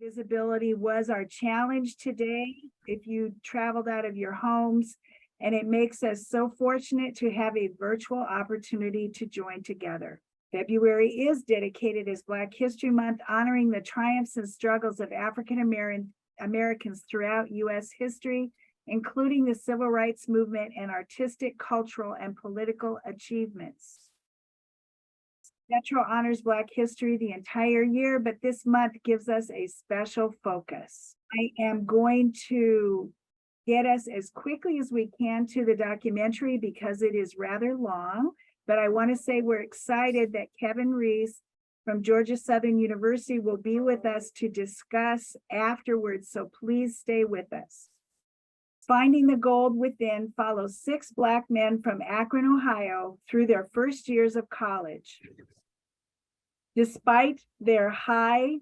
Visibility was our challenge today. If you traveled out of your homes, and it makes us so fortunate to have a virtual opportunity to join together. February is dedicated as Black History Month, honoring the triumphs and struggles of African Americans throughout U.S. history, including the civil rights movement and artistic, cultural, and political achievements. Metro honors Black history the entire year, but this month gives us a special focus. I am going to get us as quickly as we can to the documentary because it is rather long, but I want to say we're excited that Kevin Reese from Georgia Southern University will be with us to discuss afterwards, so please stay with us. Finding the Gold Within follows 6 Black men from Akron, Ohio through their first years of college. Despite their high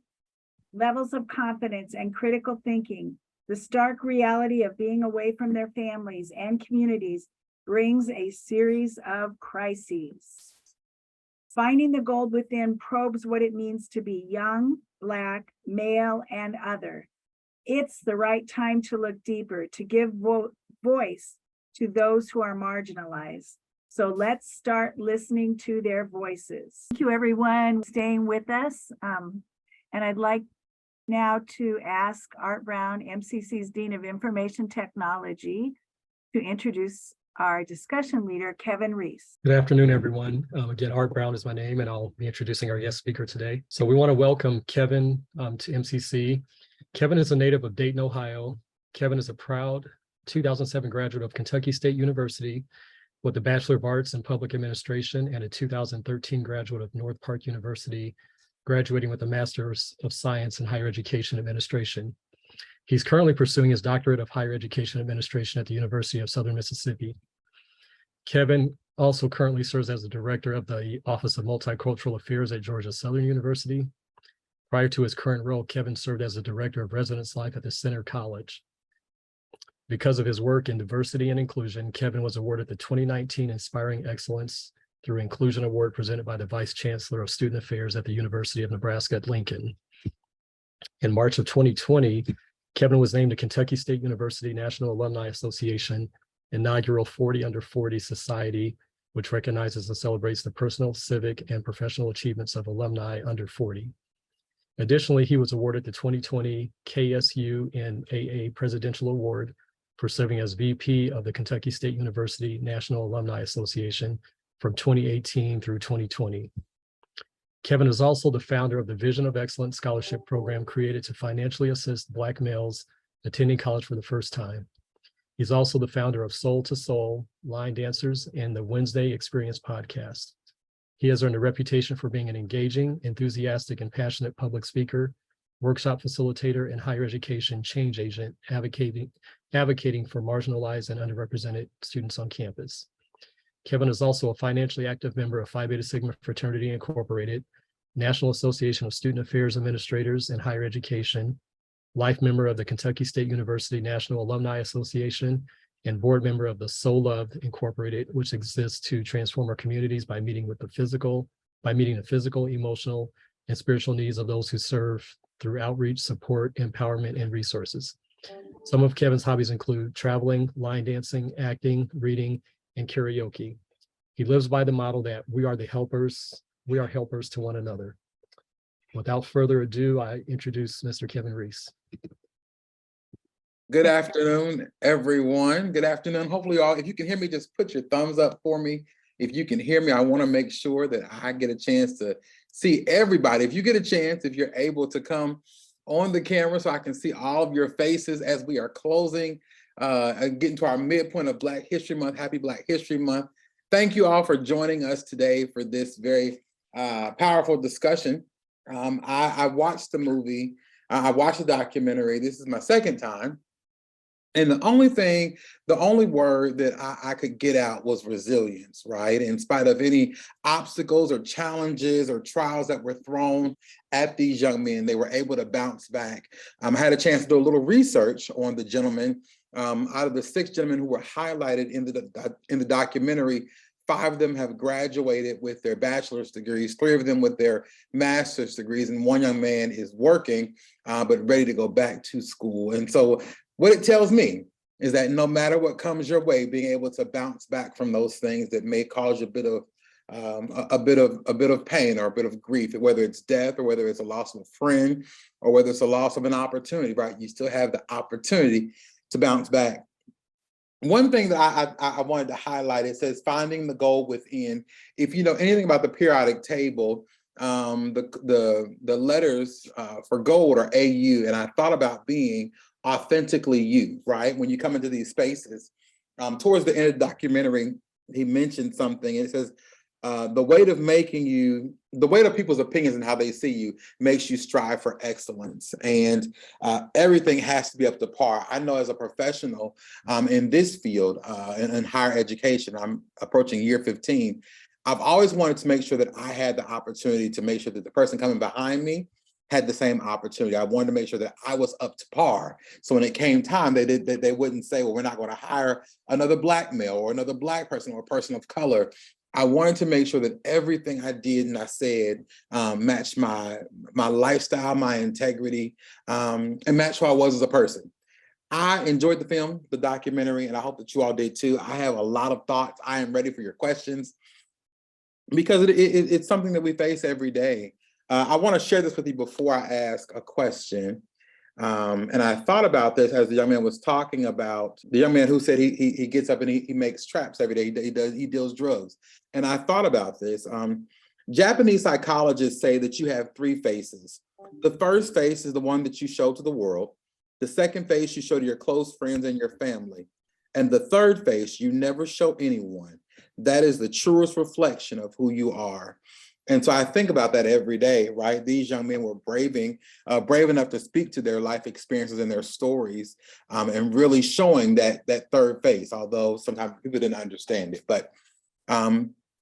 levels of confidence and critical thinking, the stark reality of being away from their families and communities brings a series of crises. Finding the Gold Within probes what it means to be young, Black, male, and other. It's the right time to look deeper, to give voice to those who are marginalized. So let's start listening to their voices. Thank you, everyone, for staying with us. And I'd like now to ask Art Brown, MCC's Dean of Information Technology, to introduce our discussion leader, Kevin Reese. Good afternoon, everyone. Again, Art Brown is my name, and I'll be introducing our guest speaker today. So we want to welcome Kevin to MCC. Kevin is a native of Dayton, Ohio. Kevin is a proud 2007 graduate of Kentucky State University with a Bachelor of Arts in Public Administration and a 2013 graduate of North Park University, graduating with a Master's of Science in Higher Education Administration. He's currently pursuing his doctorate of Higher Education Administration at the University of Southern Mississippi. Kevin also currently serves as the director of the Office of Multicultural Affairs at Georgia Southern University. Prior to his current role, Kevin served as the director of residence life at the Center College. Because of his work in diversity and inclusion, Kevin was awarded the 2019 Inspiring Excellence through Inclusion Award presented by the Vice Chancellor of Student Affairs at the University of Nebraska at Lincoln. In March of 2020, Kevin was named the Kentucky State University National Alumni Association inaugural 40 Under 40 Society, which recognizes and celebrates the personal, civic, and professional achievements of alumni under 40. Additionally, he was awarded the 2020 KSU and AA Presidential Award for serving as VP of the Kentucky State University National Alumni Association from 2018 through 2020. Kevin is also the founder of the Vision of Excellence Scholarship Program created to financially assist Black males attending college for the first time. He's also the founder of Soul to Soul, Line Dancers, and the Wednesday Experience podcast. He has earned a reputation for being an engaging, enthusiastic, and passionate public speaker, workshop facilitator, and higher education change agent, advocating for marginalized and underrepresented students on campus. Kevin is also a financially active member of Phi Beta Sigma Fraternity Incorporated, National Association of Student Affairs Administrators in Higher Education, life member of the Kentucky State University National Alumni Association, and board member of the So Loved Incorporated, which exists to transform our communities by meeting the physical, emotional, and spiritual needs of those who serve through outreach, support, empowerment, and resources. Some of Kevin's hobbies include traveling, line dancing, acting, reading, and karaoke. He lives by the model that we are helpers to one another. Without further ado, I introduce Mr. Kevin Reese. Good afternoon, everyone. Good afternoon. Hopefully all, if you can hear me, just put your thumbs up for me. If you can hear me, I want to make sure that I get a chance to see everybody. If you get a chance, if you're able to come on the camera so I can see all of your faces as we are closing, getting to our midpoint of Black History Month. Happy Black History Month. Thank you all for joining us today for this very powerful discussion. I watched the movie, I watched the documentary. This is my second time. And the only word that I could get out was resilience, right? In spite of any obstacles or challenges or trials that were thrown at these young men, they were able to bounce back. I had a chance to do a little research on the gentlemen. Out of the 6 gentlemen who were highlighted in the documentary, 5 of them have graduated with their bachelor's degrees, 3 of them with their master's degrees, and 1 young man is working, but ready to go back to school. And so what it tells me is that no matter what comes your way, being able to bounce back from those things that may cause you a bit of pain or a bit of grief, whether it's death or whether it's a loss of a friend or whether it's a loss of an opportunity, right? You still have the opportunity to bounce back. One thing that I wanted to highlight, it says finding the goal within. If you know anything about the periodic table, the letters for gold are AU, and I thought about being authentically you, right? When you come into these spaces, towards the end of the documentary, he mentioned something. It says, the weight of people's opinions and how they see you makes you strive for excellence. And everything has to be up to par. I know as a professional in this field, in higher education, I'm approaching year 15. I've always wanted to make sure that I had the opportunity to make sure that the person coming behind me had the same opportunity. I wanted to make sure that I was up to par. So when it came time, they wouldn't say, well, we're not going to hire another Black male or another Black person or a person of color. I wanted to make sure that everything I did and I said matched my lifestyle, my integrity, and matched who I was as a person. I enjoyed the film, the documentary, and I hope that you all did too. I have a lot of thoughts. I am ready for your questions because it's something that we face every day. I want to share this with you before I ask a question. And I thought about this as the young man was talking about, the young man who said he gets up and he makes traps every day. He deals drugs. And I thought about this. Japanese psychologists say that you have 3 faces. The first face is the one that you show to the world. The second face you show to your close friends and your family. And the third face you never show anyone. That is the truest reflection of who you are. And so I think about that every day, right? These young men were brave enough to speak to their life experiences and their stories, and really showing that third face, although sometimes people didn't understand it. But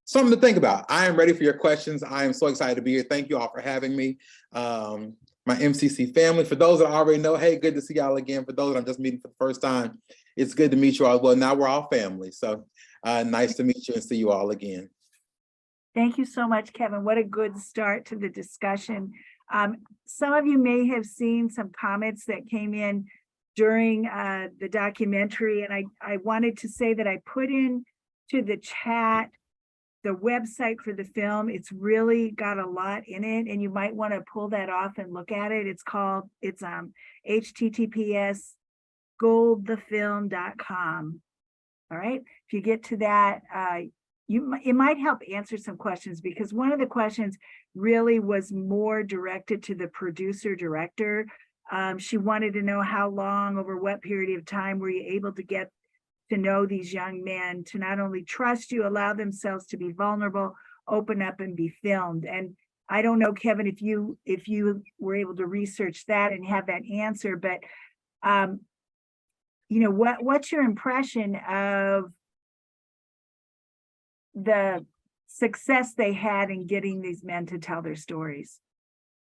something to think about. I am ready for your questions. I am so excited to be here. Thank you all for having me. My MCC family, for those that I already know, hey, good to see y'all again. For those that I'm just meeting for the first time, it's good to meet you all. Well, now we're all family. So nice to meet you and see you all again. Thank you so much, Kevin. What a good start to the discussion. Some of you may have seen some comments that came in during the documentary, and I wanted to say that I put in to the chat the website for the film. It's really got a lot in it, and you might want to pull that off and look at it. It's https goldthefilm.com. All right, if you get to that, it might help answer some questions, because one of the questions really was more directed to the producer director. She wanted to know how long, over what period of time were you able to get to know these young men to not only trust you, allow themselves to be vulnerable, open up and be filmed. And I don't know, Kevin, if you were able to research that and have that answer, but what's your impression of the success they had in getting these men to tell their stories?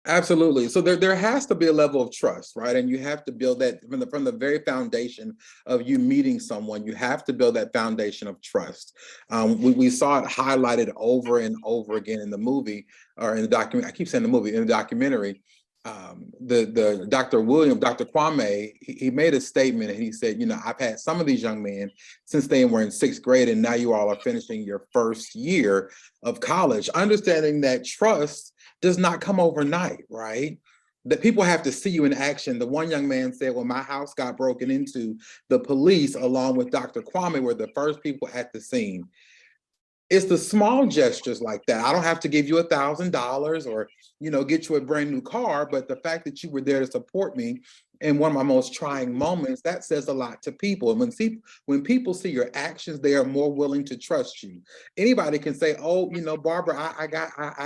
Absolutely. So there has to be a level of trust, right? And you have to build that from the very foundation of you meeting someone. You have to build that foundation of trust. We saw it highlighted over and over again in the movie, or in the documentary. I keep saying the movie, in the documentary. The Dr. Kwame, he made a statement, and he said, I've had some of these young men since they were in 6th grade, and now you all are finishing your first year of college, understanding that trust does not come overnight, right? That people have to see you in action. The one young man said, when my house got broken into, the police, along with Dr. Kwame, were the first people at the scene. It's the small gestures like that. I don't have to give you $1,000 or, get you a brand new car, but the fact that you were there to support me in one of my most trying moments, that says a lot to people. And when people see your actions, they are more willing to trust you. Anybody can say, oh, Barbara, I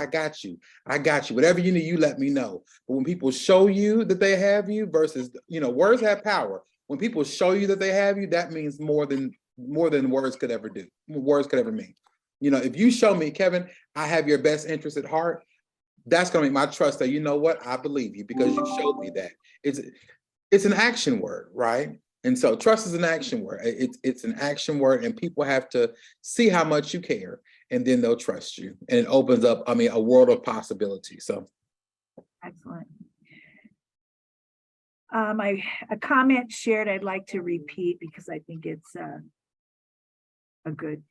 got you. I got you. Whatever you need, you let me know. But when people show you that they have you versus, words have power. When people show you that they have you, that means more than words could ever do, words could ever mean. If you show me, Kevin, I have your best interest at heart, that's going to make my trust that, I believe you because you showed me that. It's an action word, right? And so trust is an action word. It's an action word, and people have to see how much you care, and then they'll trust you. And it opens up, I mean, a world of possibility. So Excellent. A comment shared I'd like to repeat because I think it's a good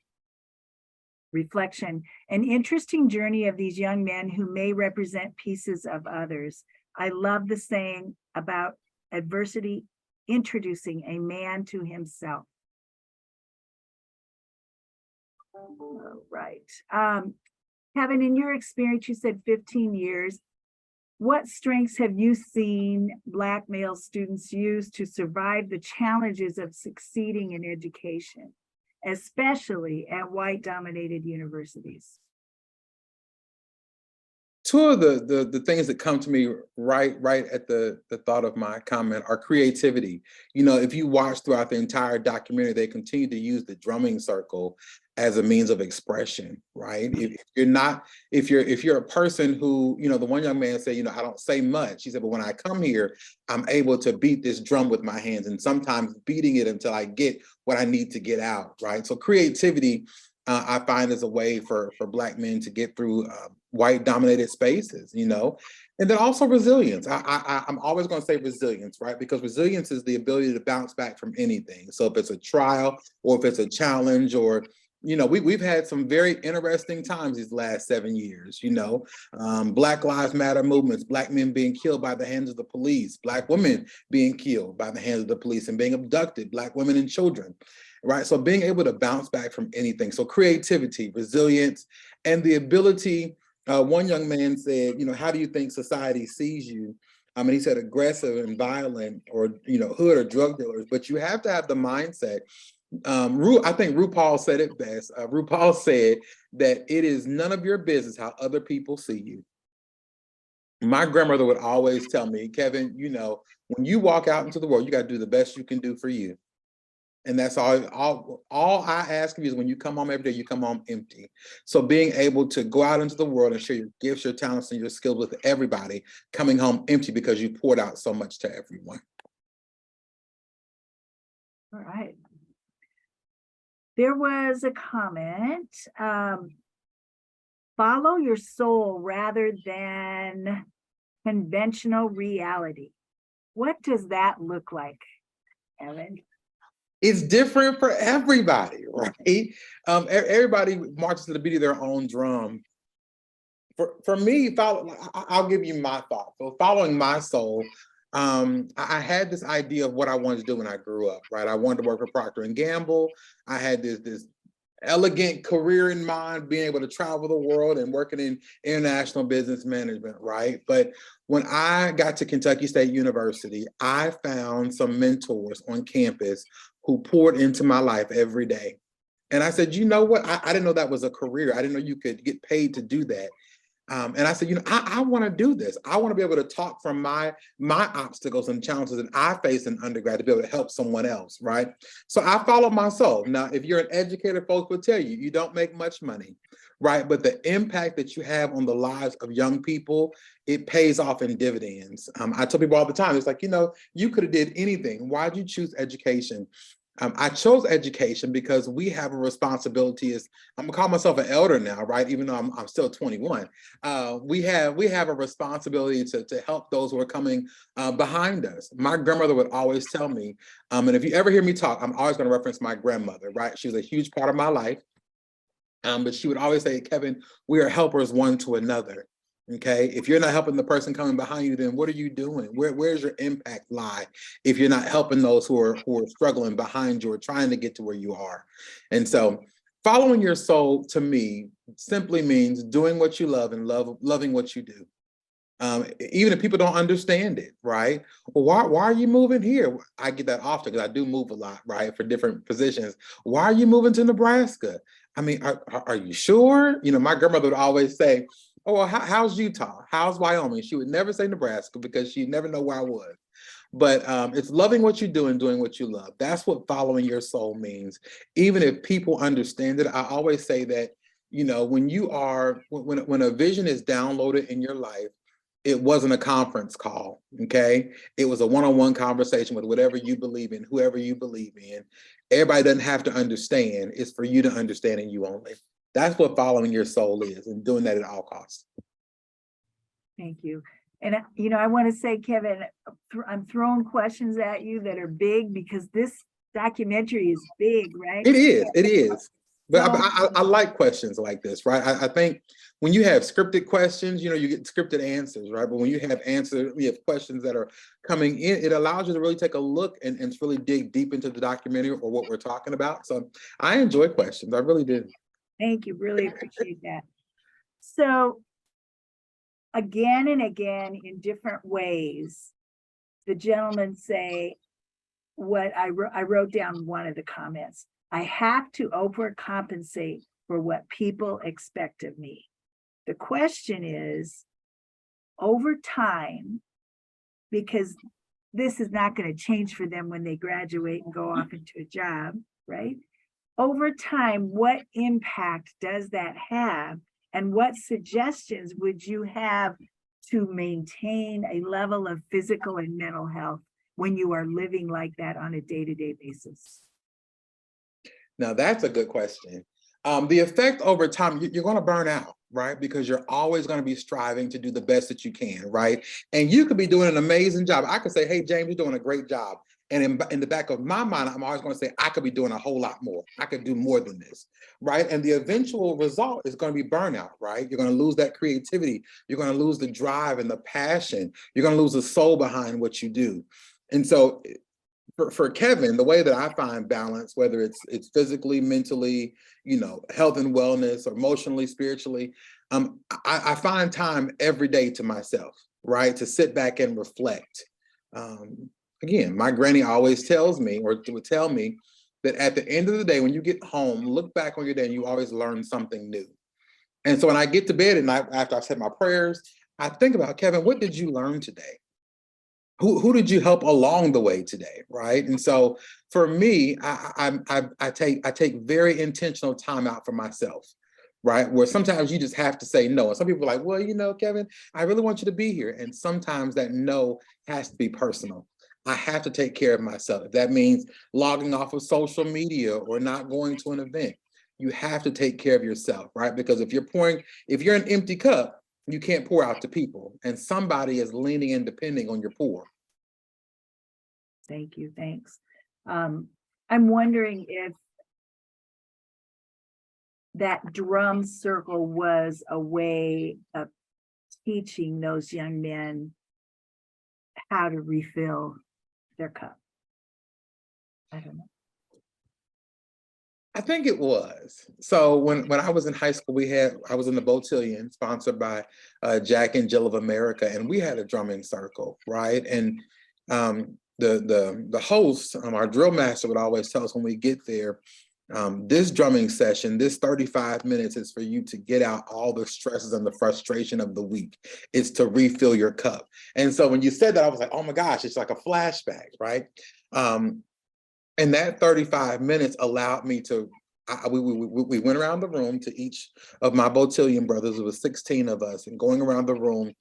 reflection. An interesting journey of these young men who may represent pieces of others. I love the saying about adversity introducing a man to himself. All right. Kevin, in your experience, you said 15 years. What strengths have you seen Black male students use to survive the challenges of succeeding in education, especially at white-dominated universities? two of the things that come to me right at the thought of my comment are creativity. You know, if you watch throughout the entire documentary, they continue to use the drumming circle as a means of expression, right? If you're a person who, you know, the one young man said, you know, I don't say much. He said, but when I come here, I'm able to beat this drum with my hands, and sometimes beating it until I get what I need to get out, right? So creativity, I find, is a way for Black men to get through white dominated spaces, you know, and then also resilience. I'm always going to say resilience, right? Because resilience is the ability to bounce back from anything. So if it's a trial or if it's a challenge, or, you know, we've had some very interesting times these last 7 years, you know, Black Lives Matter movements, Black men being killed by the hands of the police, Black women being killed by the hands of the police and being abducted, Black women and children, right? So being able to bounce back from anything. So creativity, resilience, and the ability. One young man said, you know, how do you think society sees you? I mean, he said aggressive and violent, or, you know, hood or drug dealers, but you have to have the mindset. I think RuPaul said it best. RuPaul said that it is none of your business how other people see you. My grandmother would always tell me, Kevin, you know, when you walk out into the world, you got to do the best you can do for you. And that's all I ask of you is when you come home every day, you come home empty. So being able to go out into the world and share your gifts, your talents, and your skills with everybody, coming home empty because you poured out so much to everyone. All right. There was a comment, follow your soul rather than conventional reality. What does that look like, Evan? It's different for everybody, right? Everybody marches to the beat of their own drum. For me, I'll give you my thought. So following my soul, I had this idea of what I wanted to do when I grew up, right? I wanted to work for Procter & Gamble. I had this elegant career in mind, being able to travel the world and working in international business management, right? But when I got to Kentucky State University, I found some mentors on campus who poured into my life every day. And I said, you know what? I didn't know that was a career. I didn't know you could get paid to do that. And I said, you know, I want to do this. I want to be able to talk from my obstacles and challenges that I faced in undergrad to be able to help someone else, right? So I followed my soul. Now, if you're an educator, folks will tell you, you don't make much money, right? But the impact that you have on the lives of young people, it pays off in dividends. I tell people all the time, it's like, you know, you could have did anything. Why'd you choose education? I chose education because we have a responsibility. As I'm gonna call myself an elder now, right? Even though I'm still 21. We have a responsibility to help those who are coming behind us. My grandmother would always tell me, and if you ever hear me talk, I'm always going to reference my grandmother, right? She was a huge part of my life. But she would always say, Kevin, we are helpers one to another. Okay, if you're not helping the person coming behind you, then what are you doing? Where's your impact lie if you're not helping those who are struggling behind you or trying to get to where you are? And so following your soul, to me, simply means doing what you love and loving what you do. Even if people don't understand it, right? Well, why are you moving here? I get that often because I do move a lot, right, for different positions. Why are you moving to Nebraska? I mean, are you sure? You know, my grandmother would always say, oh, well, how's Utah? How's Wyoming? She would never say Nebraska because she'd never know where I was. But it's loving what you do and doing what you love. That's what following your soul means. Even if people understand it, I always say that, you know, when a vision is downloaded in your life, It wasn't a conference call, okay? It was a one-on-one conversation with whatever you believe in, whoever you believe in. Everybody doesn't have to understand. It's for you to understand and you only. That's what following your soul is, and doing that at all costs. Thank you. And, I want to say, Kevin, I'm throwing questions at you that are big because this documentary is big, right? It is. But So- I like questions like this, right? I think when you have scripted questions, you get scripted answers, right? But when you have questions that are coming in, it allows you to really take a look and really dig deep into the documentary or what we're talking about. So I enjoy questions. I really do. Thank you. Really appreciate that. So again and again, in different ways, the gentlemen say what I wrote down one of the comments. I have to overcompensate for what people expect of me. The question is, over time, because this is not going to change for them when they graduate and go off into a job, right? Over time, what impact does that have? And what suggestions would you have to maintain a level of physical and mental health when you are living like that on a day-to-day basis? Now, that's a good question. The effect over time, you're going to burn out, right? Because you're always going to be striving to do the best that you can, right? And you could be doing an amazing job. I could say, hey, James, you're doing a great job. And in the back of my mind, I'm always going to say, I could be doing a whole lot more. I could do more than this, right? And the eventual result is going to be burnout, right? You're going to lose that creativity. You're going to lose the drive and the passion. You're going to lose the soul behind what you do. And so for Kevin, the way that I find balance, whether it's physically, mentally, health and wellness, or emotionally, spiritually, I find time every day to myself, right? To sit back and reflect. Again, my granny always tells me, or would tell me, that at the end of the day, when you get home, look back on your day and you always learn something new. And so when I get to bed at night, after I've said my prayers, I think about, Kevin, what did you learn today? Who did you help along the way today, right? And so for me, I take very intentional time out for myself, right? Where sometimes you just have to say no. And some people are like, well, Kevin, I really want you to be here. And sometimes that no has to be personal. I have to take care of myself. If that means logging off of social media or not going to an event, you have to take care of yourself, right? Because if you're an empty cup, you can't pour out to people, and somebody is leaning and depending on your pour. Thank you. Thanks. I'm wondering if that drum circle was a way of teaching those young men how to refill their cup. I don't know. I think it was. So when I was in high school, I was in the Botillion, sponsored by Jack and Jill of America, and we had a drumming circle, right? And the host, our drill master, would always tell us when we get there, this drumming session, this 35 minutes is for you to get out all the stresses and the frustration of the week. It's to refill your cup. And so when you said that, I was like, oh my gosh, it's like a flashback, right? And that 35 minutes allowed me to, we went around the room to each of my Botillion brothers. It was 16 of us, and going around the room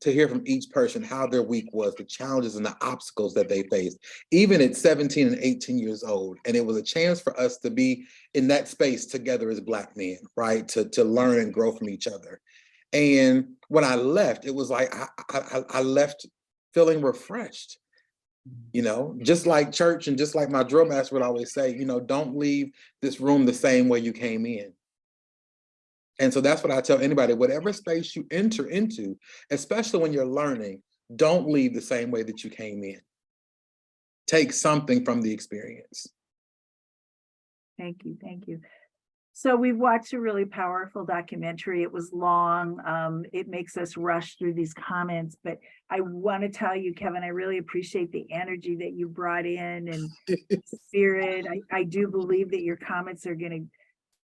to hear from each person how their week was, the challenges and the obstacles that they faced, even at 17 and 18 years old. And it was a chance for us to be in that space together as Black men, right? To learn and grow from each other. And when I left, it was like I left feeling refreshed. Just like church and just like my drill master would always say, don't leave this room the same way you came in. And so that's what I tell anybody, whatever space you enter into, especially when you're learning, don't leave the same way that you came in. Take something from the experience. Thank you. Thank you. So we've watched a really powerful documentary. It was long. It makes us rush through these comments, but I want to tell you, Kevin, I really appreciate the energy that you brought in and spirit. I do believe that your comments are going to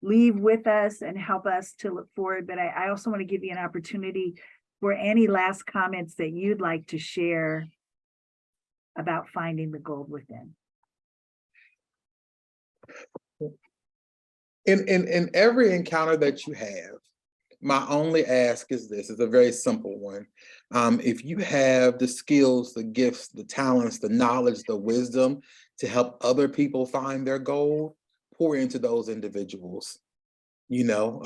leave with us and help us to look forward. But I also want to give you an opportunity for any last comments that you'd like to share about finding the gold within. In every encounter that you have, my only ask is this, it's a very simple one. If you have the skills, the gifts, the talents, the knowledge, the wisdom to help other people find their goal, pour into those individuals. You know,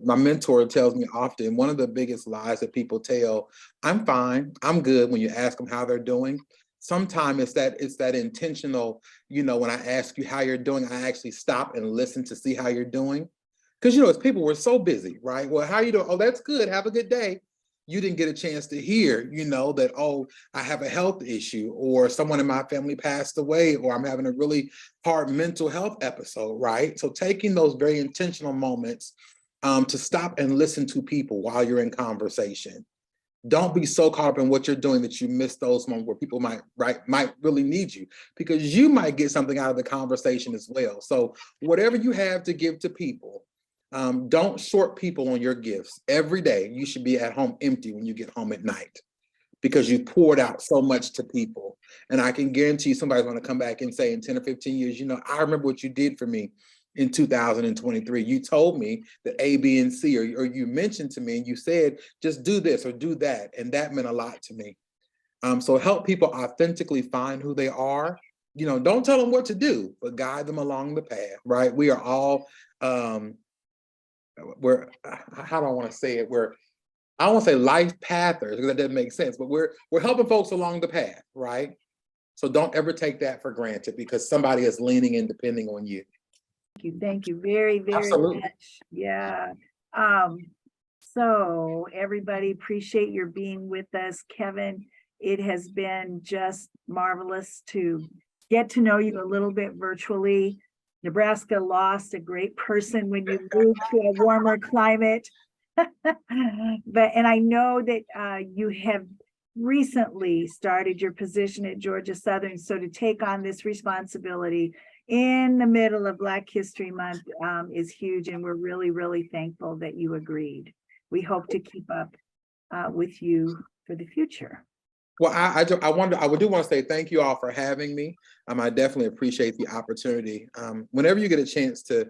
my mentor tells me often, one of the biggest lies that people tell, I'm fine, I'm good, when you ask them how they're doing. Sometimes it's that intentional, you know, when I ask you how you're doing, I actually stop and listen to see how you're doing. Because, you know, as people, we're so busy, right? Well, how you doing? Oh, that's good. Have a good day. You didn't get a chance to hear, you know, that, oh, I have a health issue, or someone in my family passed away, or I'm having a really hard mental health episode, right? So taking those very intentional moments to stop and listen to people while you're in conversation. Don't be so caught up in what you're doing that you miss those moments where people might really need you, because you might get something out of the conversation as well. So whatever you have to give to people, don't short people on your gifts. Every day you should be at home empty when you get home at night, because you poured out so much to people. And I can guarantee somebody's going to come back and say in 10 or 15 years, you know, I remember what you did for me in 2023. You told me that A, B, and C, or you mentioned to me and you said, just do this or do that. And that meant a lot to me. So help people authentically find who they are. You know, don't tell them what to do, but guide them along the path, right? We are all, how do I want to say it? I don't want to say life pathers, because that doesn't make sense, but we're helping folks along the path, right? So don't ever take that for granted, because somebody is leaning and depending on you. Thank you very, very Absolutely. much. Yeah. So everybody, appreciate your being with us, Kevin. It has been just marvelous to get to know you a little bit virtually. Nebraska lost a great person when you moved to a warmer climate. And I know that you have recently started your position at Georgia Southern. So to take on this responsibility in the middle of Black History Month is huge. And we're really, really thankful that you agreed. We hope to keep up with you for the future. Well, I do want to say thank you all for having me. I definitely appreciate the opportunity. Whenever you get a chance to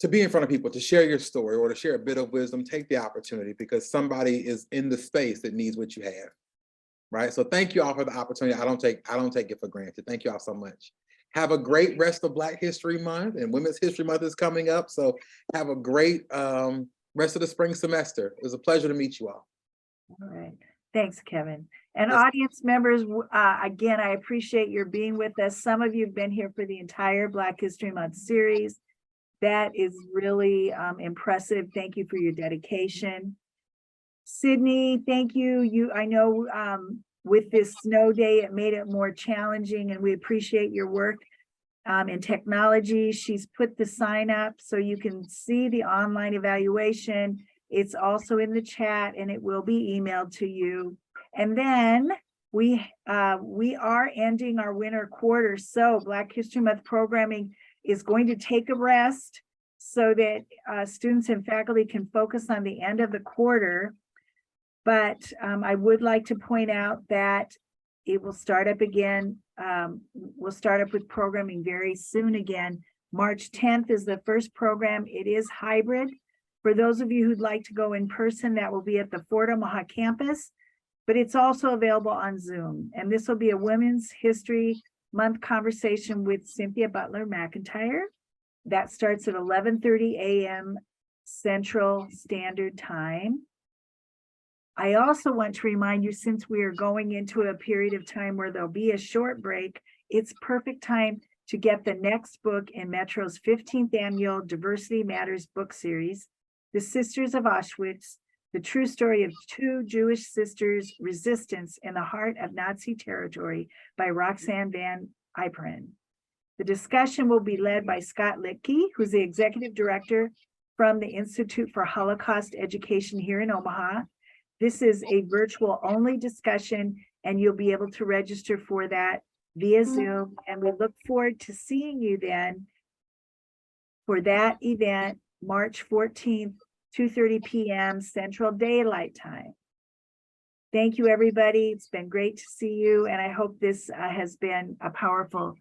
be in front of people, to share your story or to share a bit of wisdom, take the opportunity, because somebody is in the space that needs what you have, right? So thank you all for the opportunity. I don't take it for granted. Thank you all so much. Have a great rest of Black History Month, and Women's History Month is coming up. So have a great rest of the spring semester. It was a pleasure to meet you all. All right. Thanks, Kevin. And Yes. audience members, again, I appreciate your being with us. Some of you have been here for the entire Black History Month series. That is really impressive. Thank you for your dedication. Sydney, thank you. I know with this snow day, it made it more challenging, and we appreciate your work in technology. She's put the sign up so you can see the online evaluation. It's also in the chat, and it will be emailed to you. And then we are ending our winter quarter. So Black History Month programming is going to take a rest so that students and faculty can focus on the end of the quarter. But I would like to point out that it will start up again. We'll start up with programming very soon again. March 10th is the first program. It is hybrid. For those of you who'd like to go in person, that will be at the Fort Omaha campus, but it's also available on Zoom. And this will be a Women's History Month conversation with Cynthia Butler McIntyre. That starts at 11:30 a.m. Central Standard Time. I also want to remind you, since we are going into a period of time where there'll be a short break, it's perfect time to get the next book in Metro's 15th annual Diversity Matters book series, The Sisters of Auschwitz, the true story of two Jewish sisters' resistance in the heart of Nazi territory by Roxanne Van Yperen. The discussion will be led by Scott Litke, who's the executive director from the Institute for Holocaust Education here in Omaha. This is a virtual only discussion, and you'll be able to register for that via Zoom. And we look forward to seeing you then for that event, March 14th, 2:30 p.m. Central Daylight Time. Thank you, everybody. It's been great to see you, and I hope this has been a powerful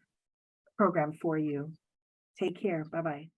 program for you. Take care. Bye-bye.